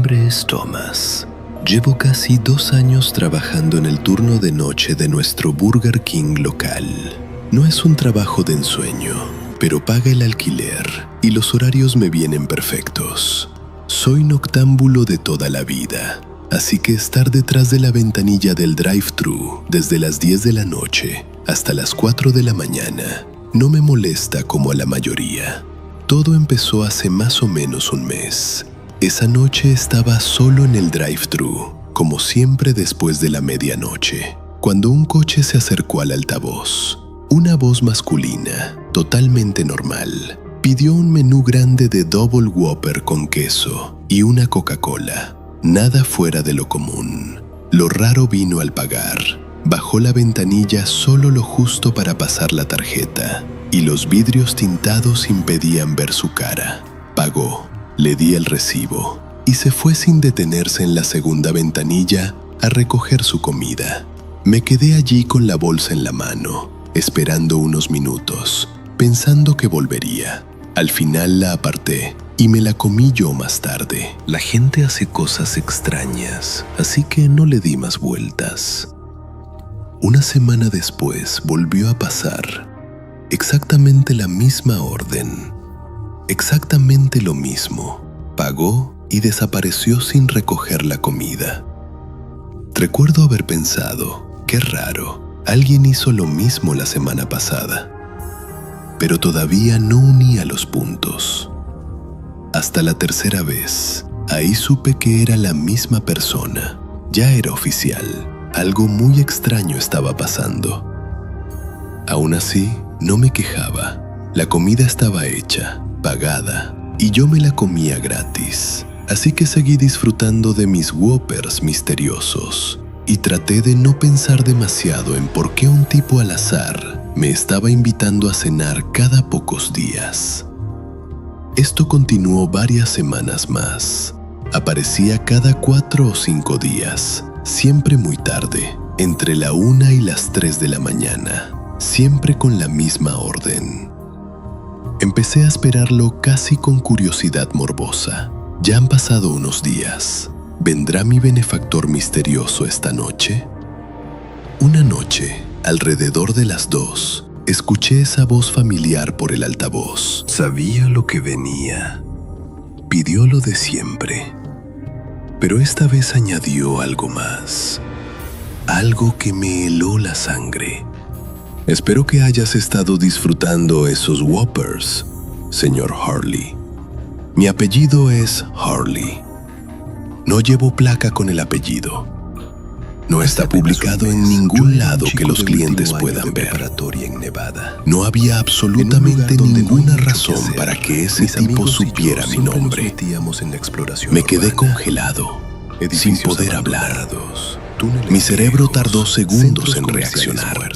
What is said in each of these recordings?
nombre es Thomas. Llevo casi 2 años trabajando en el turno de noche de nuestro Burger King local. No es un trabajo de ensueño, pero paga el alquiler y los horarios me vienen perfectos. Soy noctámbulo de toda la vida, así que estar detrás de la ventanilla del drive-thru desde las 10 de la noche hasta las 4 de la mañana no me molesta como a la mayoría. Todo empezó hace más o menos un mes. Esa noche estaba solo en el drive-thru, como siempre después de la medianoche, cuando un coche se acercó al altavoz. Una voz masculina, totalmente normal, pidió un menú grande de Double Whopper con queso y una Coca-Cola. Nada fuera de lo común. Lo raro vino al pagar. Bajó la ventanilla solo lo justo para pasar la tarjeta, y los vidrios tintados impedían ver su cara. Pagó. Le di el recibo y se fue sin detenerse en la segunda ventanilla a recoger su comida. Me quedé allí con la bolsa en la mano, esperando unos minutos, pensando que volvería. Al final la aparté y me la comí yo más tarde. La gente hace cosas extrañas, así que no le di más vueltas. Una semana después volvió a pasar. Exactamente la misma orden. Exactamente lo mismo. Pagó y desapareció sin recoger la comida. Recuerdo haber pensado, qué raro, alguien hizo lo mismo la semana pasada. Pero todavía no unía los puntos. Hasta la tercera vez, ahí supe que era la misma persona. Ya era oficial. Algo muy extraño estaba pasando. Aún así, no me quejaba. La comida estaba hecha, pagada, y yo me la comía gratis. Así que seguí disfrutando de mis Whoppers misteriosos y traté de no pensar demasiado en por qué un tipo al azar me estaba invitando a cenar cada pocos días. Esto continuó varias semanas más. Aparecía cada 4 o 5 días, siempre muy tarde, entre la 1 y las 3 de la mañana, siempre con la misma orden. Empecé a esperarlo casi con curiosidad morbosa. Ya han pasado unos días. ¿Vendrá mi benefactor misterioso esta noche? Una noche, alrededor de las 2, escuché esa voz familiar por el altavoz. Sabía lo que venía. Pidió lo de siempre. Pero esta vez añadió algo más. Algo que me heló la sangre. Espero que hayas estado disfrutando esos Whoppers, señor Harley. Mi apellido es Harley. No llevo placa con el apellido. No está publicado en ningún lado que los clientes puedan ver. No había absolutamente ninguna razón para que ese tipo supiera mi nombre. Me quedé congelado, sin poder hablar. Mi cerebro tardó segundos en reaccionar.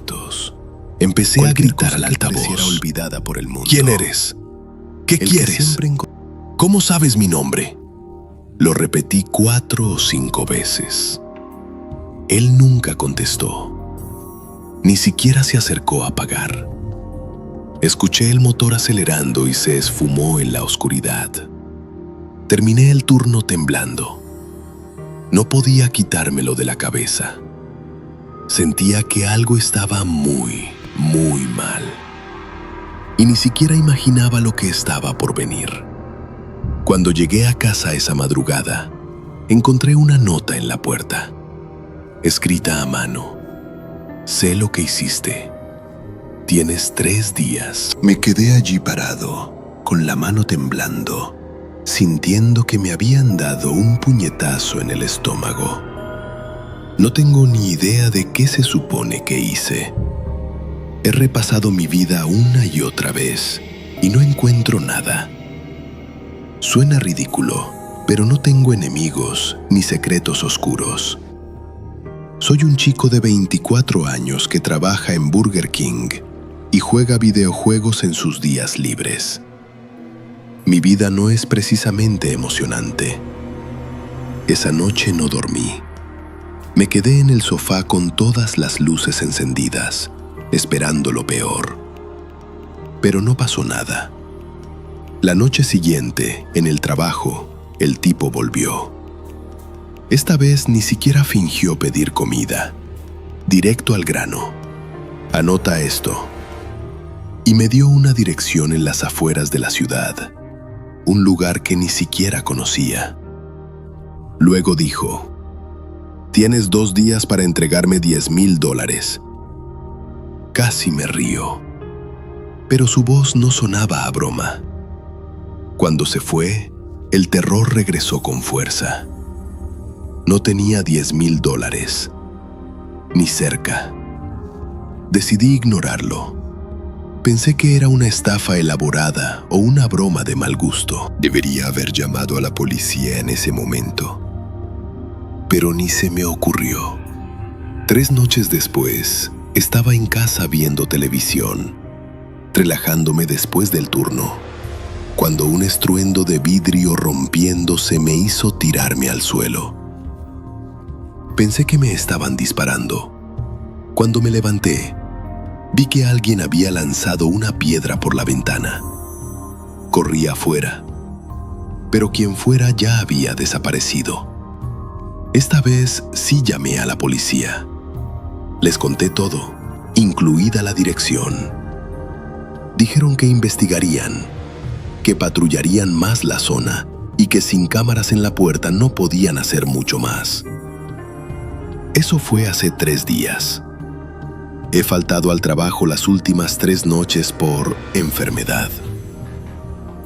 Empecé a gritar al altavoz. ¿Quién eres? ¿Qué quieres? ¿Cómo sabes mi nombre? Lo repetí 4 o 5 veces. Él nunca contestó. Ni siquiera se acercó a pagar. Escuché el motor acelerando y se esfumó en la oscuridad. Terminé el turno temblando. No podía quitármelo de la cabeza. Sentía que algo estaba muy mal. Y ni siquiera imaginaba lo que estaba por venir. Cuando llegué a casa esa madrugada, encontré una nota en la puerta, escrita a mano. Sé lo que hiciste. Tienes 3 días. Me quedé allí parado, con la mano temblando, sintiendo que me habían dado un puñetazo en el estómago. No tengo ni idea de qué se supone que hice. He repasado mi vida una y otra vez y no encuentro nada. Suena ridículo, pero no tengo enemigos ni secretos oscuros. Soy un chico de 24 años que trabaja en Burger King y juega videojuegos en sus días libres. Mi vida no es precisamente emocionante. Esa noche no dormí. Me quedé en el sofá con todas las luces encendidas, esperando lo peor. Pero no pasó nada. La noche siguiente, en el trabajo, el tipo volvió. Esta vez ni siquiera fingió pedir comida. Directo al grano. Anota esto. Y me dio una dirección en las afueras de la ciudad, un lugar que ni siquiera conocía. Luego dijo: «Tienes 2 días para entregarme $10,000. Casi me río, pero su voz no sonaba a broma. Cuando se fue, el terror regresó con fuerza. No tenía $10,000, ni cerca. Decidí ignorarlo. Pensé que era una estafa elaborada o una broma de mal gusto. Debería haber llamado a la policía en ese momento, pero ni se me ocurrió. 3 noches después, estaba en casa viendo televisión, relajándome después del turno, cuando un estruendo de vidrio rompiéndose me hizo tirarme al suelo. Pensé que me estaban disparando. Cuando me levanté, vi que alguien había lanzado una piedra por la ventana. Corrí afuera, pero quien fuera ya había desaparecido. Esta vez sí llamé a la policía. Les conté todo, incluida la dirección. Dijeron que investigarían, que patrullarían más la zona y que sin cámaras en la puerta no podían hacer mucho más. Eso fue hace 3 días. He faltado al trabajo las últimas 3 noches por enfermedad.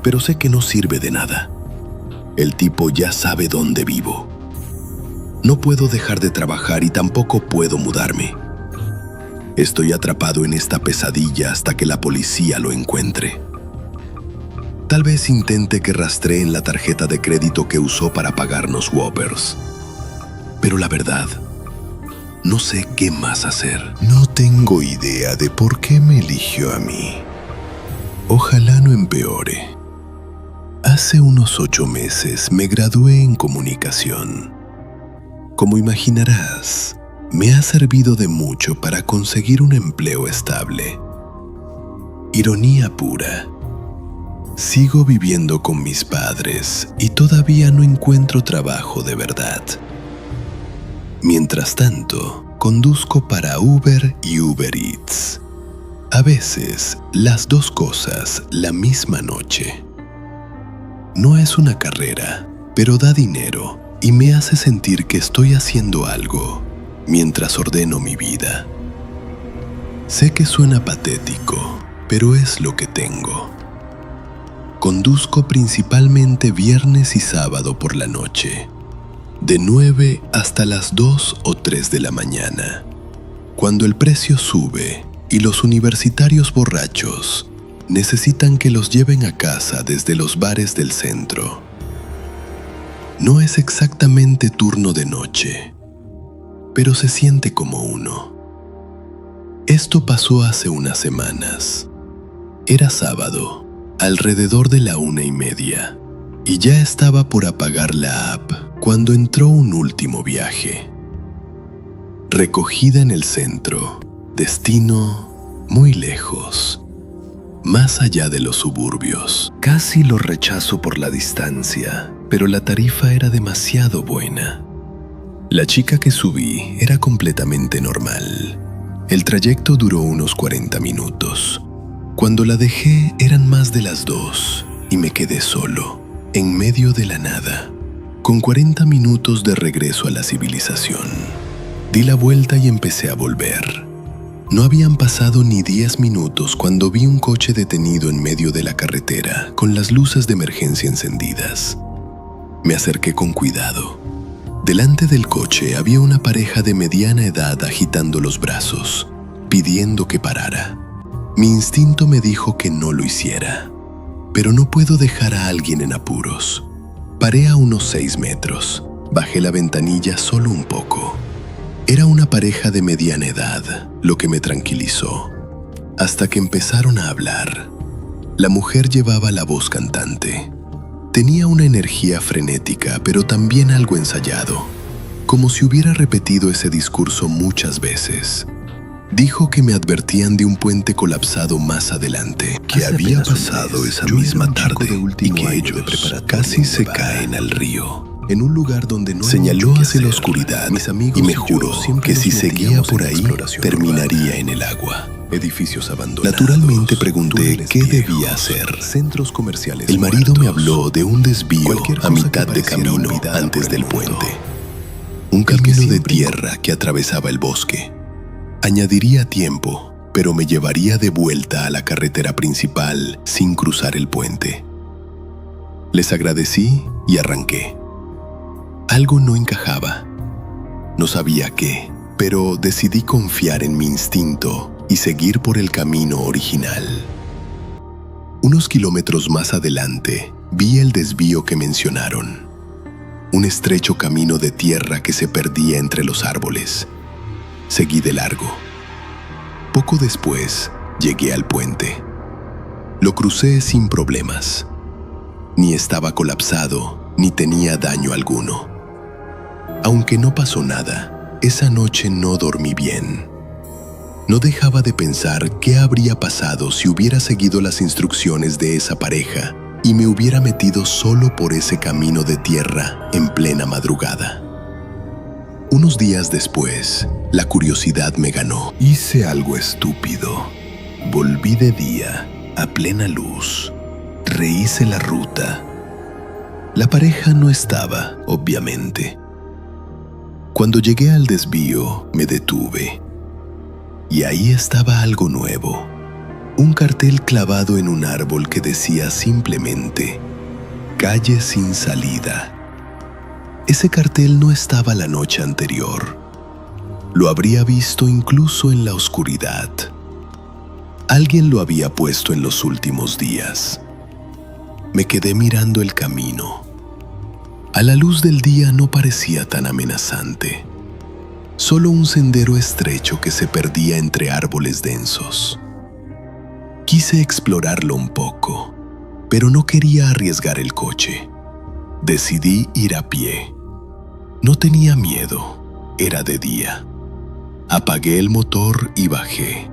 Pero sé que no sirve de nada. El tipo ya sabe dónde vivo. No puedo dejar de trabajar y tampoco puedo mudarme. Estoy atrapado en esta pesadilla hasta que la policía lo encuentre. Tal vez intente que rastreen la tarjeta de crédito que usó para pagarnos Whoppers. Pero la verdad, no sé qué más hacer. No tengo idea de por qué me eligió a mí. Ojalá no empeore. Hace unos 8 meses me gradué en comunicación. Como imaginarás, me ha servido de mucho para conseguir un empleo estable. Ironía pura. Sigo viviendo con mis padres y todavía no encuentro trabajo de verdad. Mientras tanto, conduzco para Uber y Uber Eats. A veces, las 2 cosas la misma noche. No es una carrera, pero da dinero y me hace sentir que estoy haciendo algo mientras ordeno mi vida. Sé que suena patético, pero es lo que tengo. Conduzco principalmente viernes y sábado por la noche, de 9 hasta las 2 o 3 de la mañana, cuando el precio sube y los universitarios borrachos necesitan que los lleven a casa desde los bares del centro. No es exactamente turno de noche, pero se siente como uno. Esto pasó hace unas semanas. Era sábado, alrededor de la 1:30, y ya estaba por apagar la app cuando entró un último viaje. Recogida en el centro, destino muy lejos, más allá de los suburbios. Casi lo rechazo por la distancia, pero la tarifa era demasiado buena. La chica que subí era completamente normal. El trayecto duró unos 40 minutos. Cuando la dejé eran más de las 2 y me quedé solo, en medio de la nada, con 40 minutos de regreso a la civilización. Di la vuelta y empecé a volver. No habían pasado ni 10 minutos cuando vi un coche detenido en medio de la carretera con las luces de emergencia encendidas. Me acerqué con cuidado. Delante del coche había una pareja de mediana edad agitando los brazos, pidiendo que parara. Mi instinto me dijo que no lo hiciera, pero no puedo dejar a alguien en apuros. Paré a unos 6 metros, bajé la ventanilla solo un poco. Era una pareja de mediana edad, lo que me tranquilizó, hasta que empezaron a hablar. La mujer llevaba la voz cantante. Tenía una energía frenética, pero también algo ensayado, como si hubiera repetido ese discurso muchas veces. Dijo que me advertían de un puente colapsado más adelante, que había pasado esa misma tarde y que ellos casi se caen al río. en un lugar donde no señaló hacia la oscuridad y me juró que si seguía por ahí terminaría en el agua. Edificios abandonados. Naturalmente pregunté qué debía hacer. Centros comerciales. El marido me habló de un desvío a mitad de camino antes del puente. Un camino de tierra que atravesaba el bosque. Añadiría tiempo, pero me llevaría de vuelta a la carretera principal sin cruzar el puente. Les agradecí y arranqué. Algo no encajaba. No sabía qué, pero decidí confiar en mi instinto y seguir por el camino original. Unos kilómetros más adelante, vi el desvío que mencionaron. Un estrecho camino de tierra que se perdía entre los árboles. Seguí de largo. Poco después, llegué al puente. Lo crucé sin problemas. Ni estaba colapsado, ni tenía daño alguno. Aunque no pasó nada, esa noche no dormí bien. No dejaba de pensar qué habría pasado si hubiera seguido las instrucciones de esa pareja y me hubiera metido solo por ese camino de tierra en plena madrugada. Unos días después, la curiosidad me ganó. Hice algo estúpido. Volví de día, a plena luz. Rehice la ruta. La pareja no estaba, obviamente. Cuando llegué al desvío, me detuve. Y ahí estaba algo nuevo. Un cartel clavado en un árbol que decía simplemente «Calle sin salida». Ese cartel no estaba la noche anterior. Lo habría visto incluso en la oscuridad. Alguien lo había puesto en los últimos días. Me quedé mirando el camino. A la luz del día no parecía tan amenazante. Solo un sendero estrecho que se perdía entre árboles densos. Quise explorarlo un poco, pero no quería arriesgar el coche. Decidí ir a pie. No tenía miedo, era de día. Apagué el motor y bajé.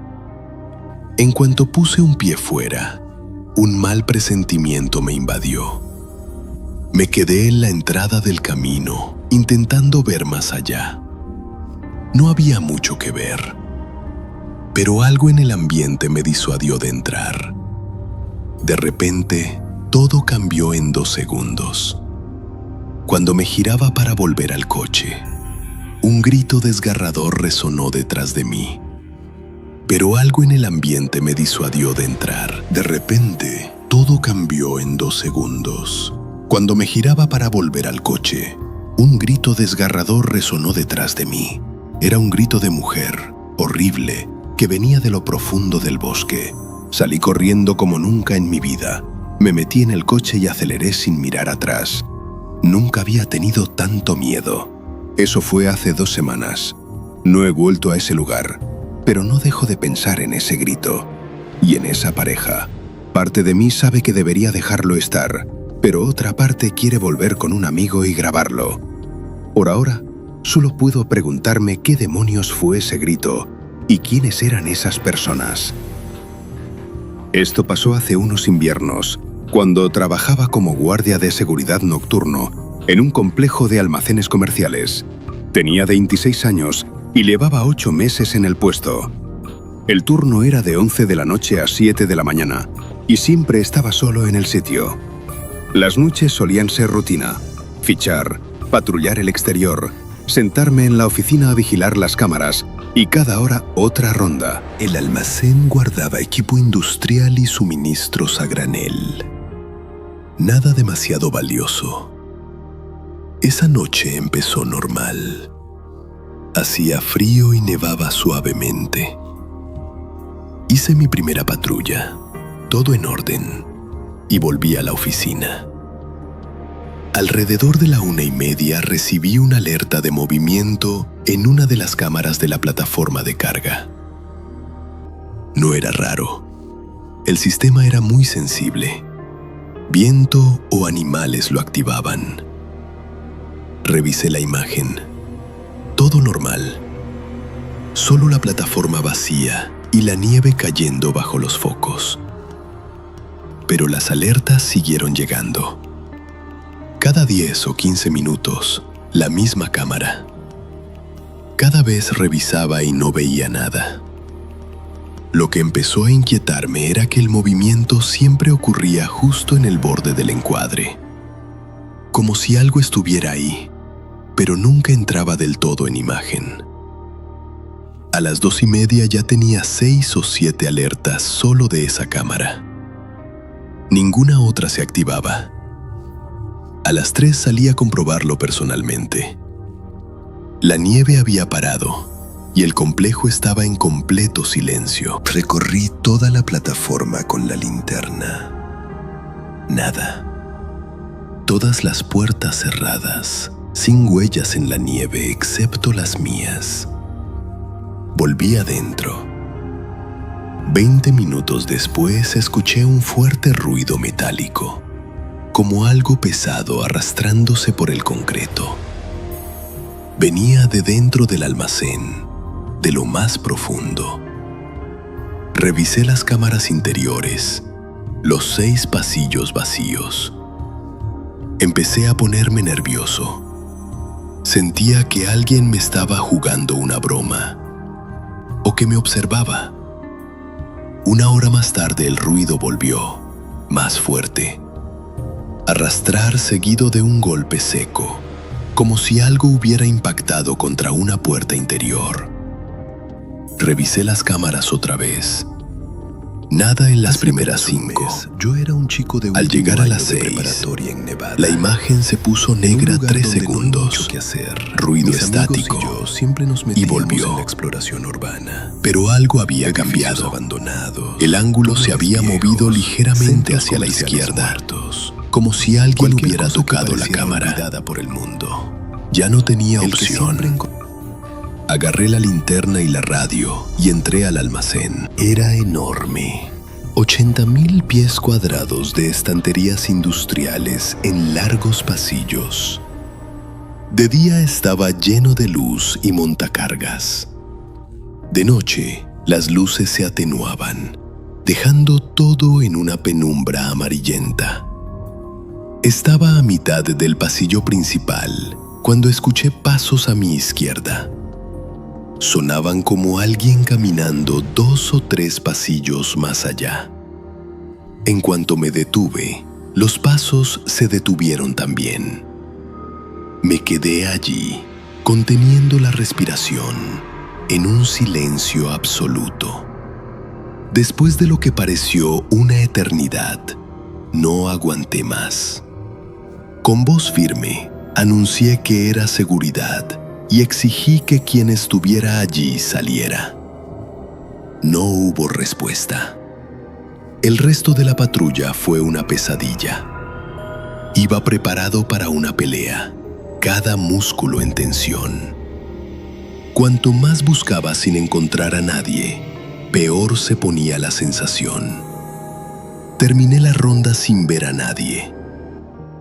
En cuanto puse un pie fuera, un mal presentimiento me invadió. Me quedé en la entrada del camino, intentando ver más allá. No había mucho que ver, pero algo en el ambiente me disuadió de entrar. De repente, todo cambió en 2 segundos. Cuando me giraba para volver al coche, un grito desgarrador resonó detrás de mí. Pero algo en el ambiente me disuadió de entrar. De repente, todo cambió en 2 segundos. Cuando me giraba para volver al coche, un grito desgarrador resonó detrás de mí. Era un grito de mujer, horrible, que venía de lo profundo del bosque. Salí corriendo como nunca en mi vida. Me metí en el coche y aceleré sin mirar atrás. Nunca había tenido tanto miedo. Eso fue hace 2 semanas. No he vuelto a ese lugar, pero no dejo de pensar en ese grito y en esa pareja. Parte de mí sabe que debería dejarlo estar, pero otra parte quiere volver con un amigo y grabarlo. Por ahora, solo puedo preguntarme qué demonios fue ese grito y quiénes eran esas personas. Esto pasó hace unos inviernos, cuando trabajaba como guardia de seguridad nocturno en un complejo de almacenes comerciales. Tenía 26 años y llevaba 8 meses en el puesto. El turno era de 11 de la noche a 7 de la mañana y siempre estaba solo en el sitio. Las noches solían ser rutina: fichar, patrullar el exterior, sentarme en la oficina a vigilar las cámaras y cada hora otra ronda. El almacén guardaba equipo industrial y suministros a granel. Nada demasiado valioso. Esa noche empezó normal. Hacía frío y nevaba suavemente. Hice mi primera patrulla, todo en orden, y volví a la oficina. Alrededor de la 1:30 recibí una alerta de movimiento en una de las cámaras de la plataforma de carga. No era raro. El sistema era muy sensible. Viento o animales lo activaban. Revisé la imagen. Todo normal. Solo la plataforma vacía y la nieve cayendo bajo los focos. Pero las alertas siguieron llegando. Cada 10 o 15 minutos, la misma cámara. Cada vez revisaba y no veía nada. Lo que empezó a inquietarme era que el movimiento siempre ocurría justo en el borde del encuadre, como si algo estuviera ahí, pero nunca entraba del todo en imagen. A las 2:30 ya tenía 6 o 7 alertas solo de esa cámara. Ninguna otra se activaba. A las 3 salí a comprobarlo personalmente. La nieve había parado y el complejo estaba en completo silencio. Recorrí toda la plataforma con la linterna. Nada. Todas las puertas cerradas, sin huellas en la nieve excepto las mías. Volví adentro. 20 minutos después escuché un fuerte ruido metálico, como algo pesado arrastrándose por el concreto. Venía de dentro del almacén, de lo más profundo. Revisé las cámaras interiores, los 6 pasillos vacíos. Empecé a ponerme nervioso. Sentía que alguien me estaba jugando una broma, o que me observaba. 1 hora más tarde el ruido volvió, más fuerte. Arrastrar seguido de un golpe seco, como si algo hubiera impactado contra una puerta interior. Revisé las cámaras otra vez. Nada en las primeras 5. Yo era un chico de Al llegar a las 6, en Nevada, la imagen se puso negra 3 segundos. Ruido estático. Y volvió. En la exploración urbana. Pero algo había cambiado. El ángulo se había movido ligeramente hacia la izquierda, como si alguien hubiera tocado la cámara. Por el mundo. Ya no tenía opción. Agarré la linterna y la radio y entré al almacén. Era enorme. 80,000 pies cuadrados de estanterías industriales en largos pasillos. De día estaba lleno de luz y montacargas. De noche, las luces se atenuaban, dejando todo en una penumbra amarillenta. Estaba a mitad del pasillo principal cuando escuché pasos a mi izquierda. Sonaban como alguien caminando 2 o 3 pasillos más allá. En cuanto me detuve, los pasos se detuvieron también. Me quedé allí, conteniendo la respiración, en un silencio absoluto. Después de lo que pareció una eternidad, no aguanté más. Con voz firme, anuncié que era seguridad y exigí que quien estuviera allí saliera. No hubo respuesta. El resto de la patrulla fue una pesadilla. Iba preparado para una pelea, cada músculo en tensión. Cuanto más buscaba sin encontrar a nadie, peor se ponía la sensación. Terminé la ronda sin ver a nadie,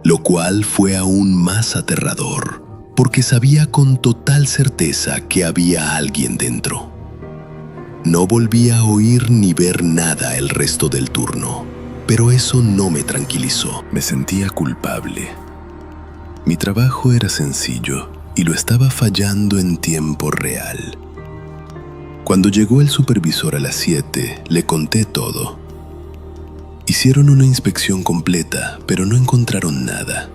lo cual fue aún más aterrador, porque sabía con total certeza que había alguien dentro. No volví a oír ni ver nada el resto del turno, pero eso no me tranquilizó. Me sentía culpable. Mi trabajo era sencillo y lo estaba fallando en tiempo real. Cuando llegó el supervisor a las 7, le conté todo. Hicieron una inspección completa, pero no encontraron nada.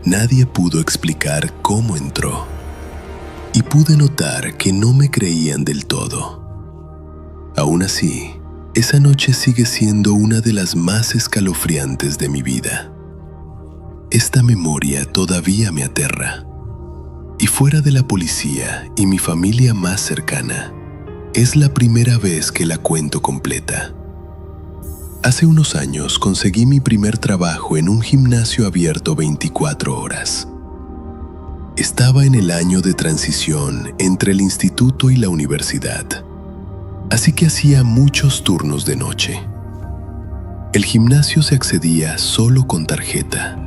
Nadie pudo explicar cómo entró, y pude notar que no me creían del todo. Aún así, esa noche sigue siendo una de las más escalofriantes de mi vida. Esta memoria todavía me aterra. Y fuera de la policía y mi familia más cercana, es la primera vez que la cuento completa. Hace unos años conseguí mi primer trabajo en un gimnasio abierto 24 horas. Estaba en el año de transición entre el instituto y la universidad, así que hacía muchos turnos de noche. El gimnasio se accedía solo con tarjeta,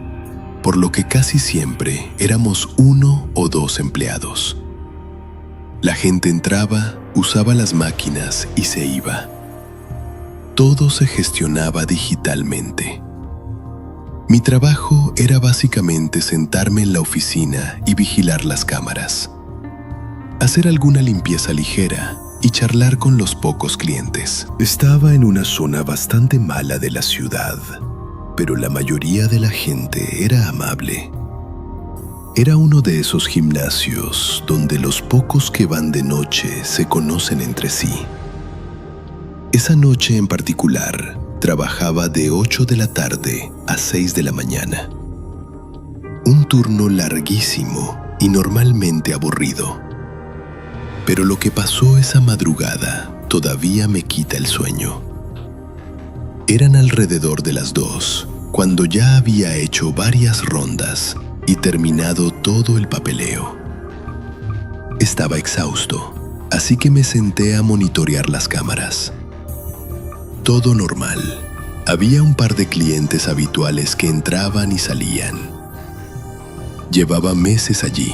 por lo que casi siempre éramos 1 o 2 empleados. La gente entraba, usaba las máquinas y se iba. Todo se gestionaba digitalmente. Mi trabajo era básicamente sentarme en la oficina y vigilar las cámaras, hacer alguna limpieza ligera y charlar con los pocos clientes. Estaba en una zona bastante mala de la ciudad, pero la mayoría de la gente era amable. Era uno de esos gimnasios donde los pocos que van de noche se conocen entre sí. Esa noche en particular, trabajaba de 8 de la tarde a 6 de la mañana. Un turno larguísimo y normalmente aburrido. Pero lo que pasó esa madrugada todavía me quita el sueño. Eran alrededor de las 2, cuando ya había hecho varias rondas y terminado todo el papeleo. Estaba exhausto, así que me senté a monitorear las cámaras. Todo normal. Había un par de clientes habituales que entraban y salían. Llevaba meses allí,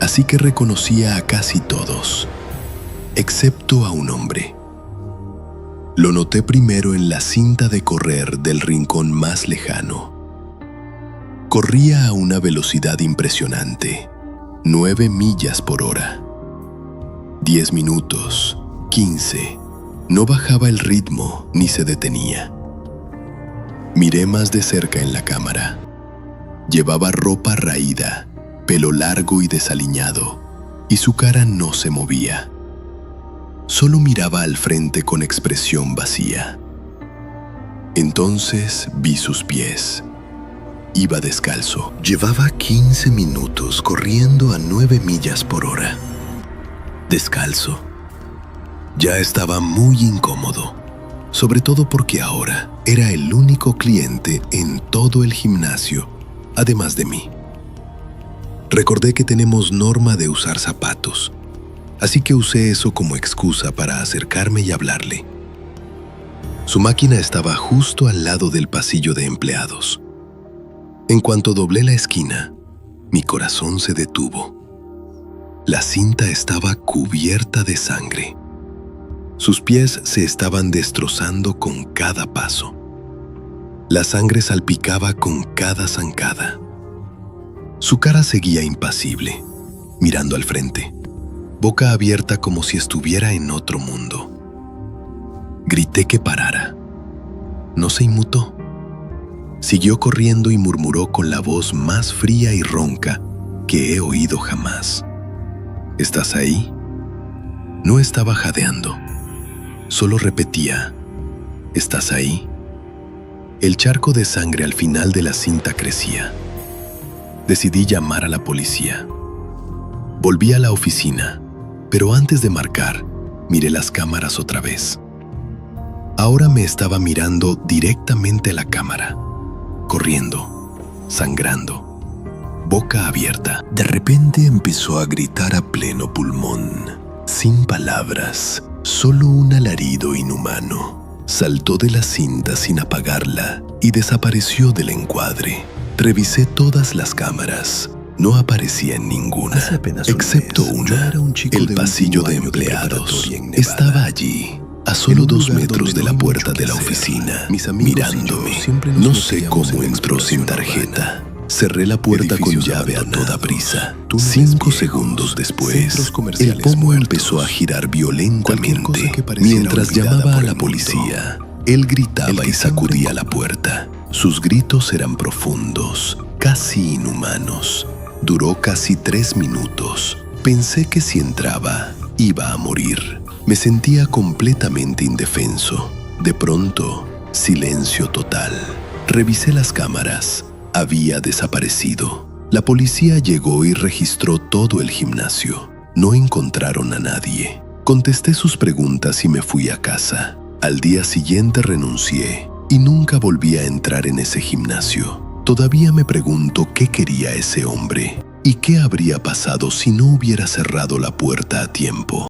así que reconocía a casi todos, excepto a un hombre. Lo noté primero en la cinta de correr del rincón más lejano. Corría a una velocidad impresionante, 9 millas por hora. 10 minutos, 15. No bajaba el ritmo ni se detenía. Miré más de cerca en la cámara. Llevaba ropa raída, pelo largo y desaliñado, y su cara no se movía. Solo miraba al frente con expresión vacía. Entonces vi sus pies. Iba descalzo. Llevaba 15 minutos corriendo a 9 millas por hora. Descalzo. Ya estaba muy incómodo, sobre todo porque ahora era el único cliente en todo el gimnasio, además de mí. Recordé que tenemos norma de usar zapatos, así que usé eso como excusa para acercarme y hablarle. Su máquina estaba justo al lado del pasillo de empleados. En cuanto doblé la esquina, mi corazón se detuvo. La cinta estaba cubierta de sangre. Sus pies se estaban destrozando con cada paso. La sangre salpicaba con cada zancada. Su cara seguía impasible, mirando al frente, boca abierta como si estuviera en otro mundo. Grité que parara. No se inmutó. Siguió corriendo y murmuró con la voz más fría y ronca que he oído jamás. ¿Estás ahí? No estaba jadeando. Solo repetía, ¿estás ahí? El charco de sangre al final de la cinta crecía. Decidí llamar a la policía. Volví a la oficina, pero antes de marcar, miré las cámaras otra vez. Ahora me estaba mirando directamente a la cámara, corriendo, sangrando, boca abierta. De repente empezó a gritar a pleno pulmón, sin palabras. Solo un alarido inhumano. Saltó de la cinta sin apagarla y desapareció del encuadre. Revisé todas las cámaras. No aparecía en ninguna, excepto una. El pasillo de empleados estaba allí, a solo 2 metros de la puerta de la oficina, mirándome. No sé cómo entró sin tarjeta. Cerré la puerta con llave a toda prisa. 5 segundos después, el pomo empezó a girar violentamente. Mientras llamaba a la policía, él gritaba y sacudía la puerta. Sus gritos eran profundos, casi inhumanos. Duró casi 3 minutos. Pensé que si entraba, iba a morir. Me sentía completamente indefenso. De pronto, silencio total. Revisé las cámaras. Había desaparecido. La policía llegó y registró todo el gimnasio. No encontraron a nadie. Contesté sus preguntas y me fui a casa. Al día siguiente renuncié y nunca volví a entrar en ese gimnasio. Todavía me pregunto qué quería ese hombre y qué habría pasado si no hubiera cerrado la puerta a tiempo.